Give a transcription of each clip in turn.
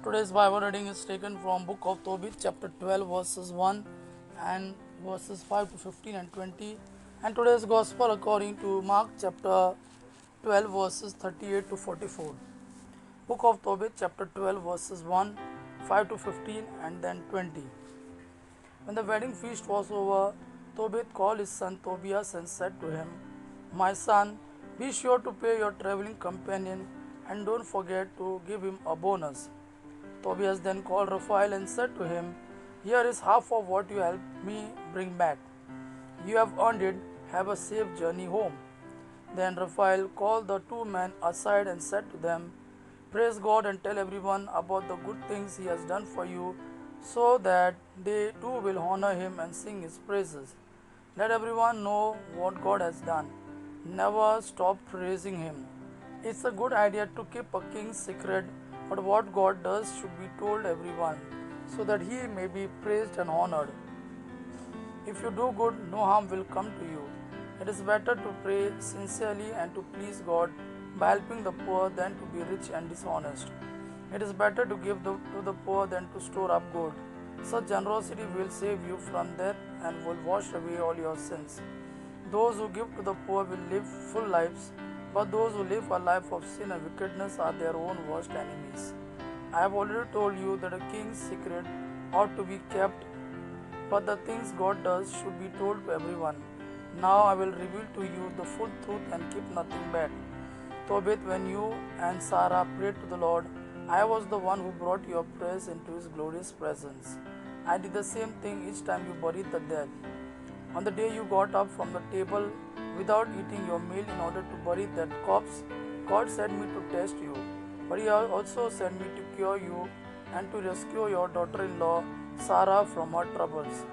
Today's Bible reading is taken from Book of Tobit, chapter 12, verses 1 and verses 5 to 15 and 20. And today's Gospel according to Mark, chapter 12, verses 38 to 44. Book of Tobit, chapter 12, verses 1, 5 to 15 and then 20. When the wedding feast was over, Tobit called his son Tobias and said to him, "My son, be sure to pay your traveling companion and don't forget to give him a bonus." Tobias then called Raphael and said to him, "Here is half of what you helped me bring back. You have earned it. Have a safe journey home." Then Raphael called the two men aside and said to them, "Praise God and tell everyone about the good things He has done for you, so that they too will honor Him and sing His praises. Let everyone know what God has done. Never stop praising Him. It's a good idea to keep a king's secret, but what God does should be told everyone, so that He may be praised and honored. If you do good, no harm will come to you. It is better to pray sincerely and to please God by helping the poor than to be rich and dishonest. It is better to give to the poor than to store up gold. Such generosity will save you from death and will wash away all your sins. Those who give to the poor will live full lives, but those who live a life of sin and wickedness are their own worst enemies. I have already told you that a king's secret ought to be kept, but the things God does should be told to everyone. Now I will reveal to you the full truth and keep nothing back. Tobit, when you and Sarah prayed to the Lord, I was the one who brought your prayers into His glorious presence. I did the same thing each time you buried the dead. On the day you got up from the table without eating your meal in order to bury that corpse, God sent me to test you, but He also sent me to cure you and to rescue your daughter in law Sarah from her troubles.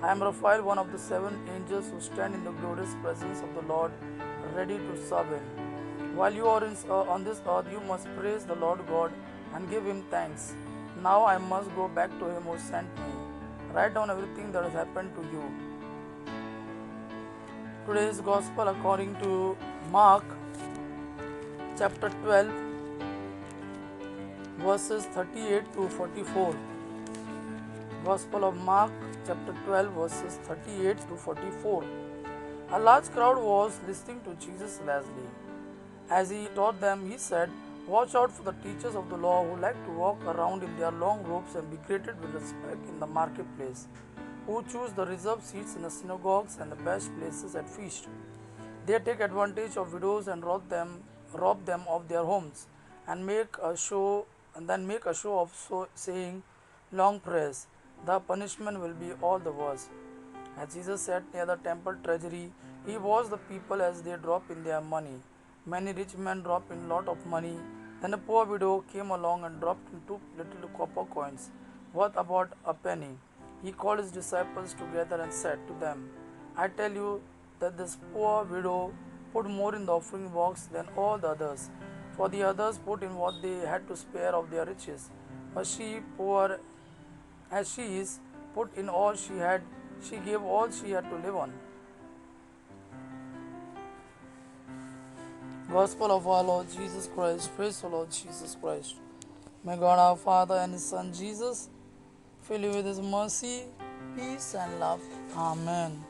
I am Raphael, one of the 7 angels who stand in the glorious presence of the Lord, ready to serve Him. While you are on this earth, you must praise the Lord God and give Him thanks. Now I must go back to Him who sent me. Write down everything that has happened to you. Today's Gospel according to Mark, chapter 12, verses 38 to 44. Gospel of Mark, chapter 12, verses 38 to 44. A large crowd was listening to Jesus Leslie. As He taught them, He said, "Watch out for the teachers of the law who like to walk around in their long robes and be greeted with respect in the marketplace, who choose the reserved seats in the synagogues and the best places at feast. They take advantage of widows and rob them of their homes, and then make a show of saying long prayers. The punishment will be all the worse." As Jesus sat near the temple treasury, He watched the people as they dropped in their money. Many rich men dropped in a lot of money. Then a poor widow came along and dropped in 2 little copper coins, worth about a penny. He called His disciples together and said to them, "I tell you that this poor widow put more in the offering box than all the others, for the others put in what they had to spare of their riches. But she, poor as she is, put in all she had, she gave all she had to live on." Gospel of our Lord Jesus Christ. Praise the Lord Jesus Christ. May God our Father and His Son Jesus fill you with His mercy, peace, and love. Amen.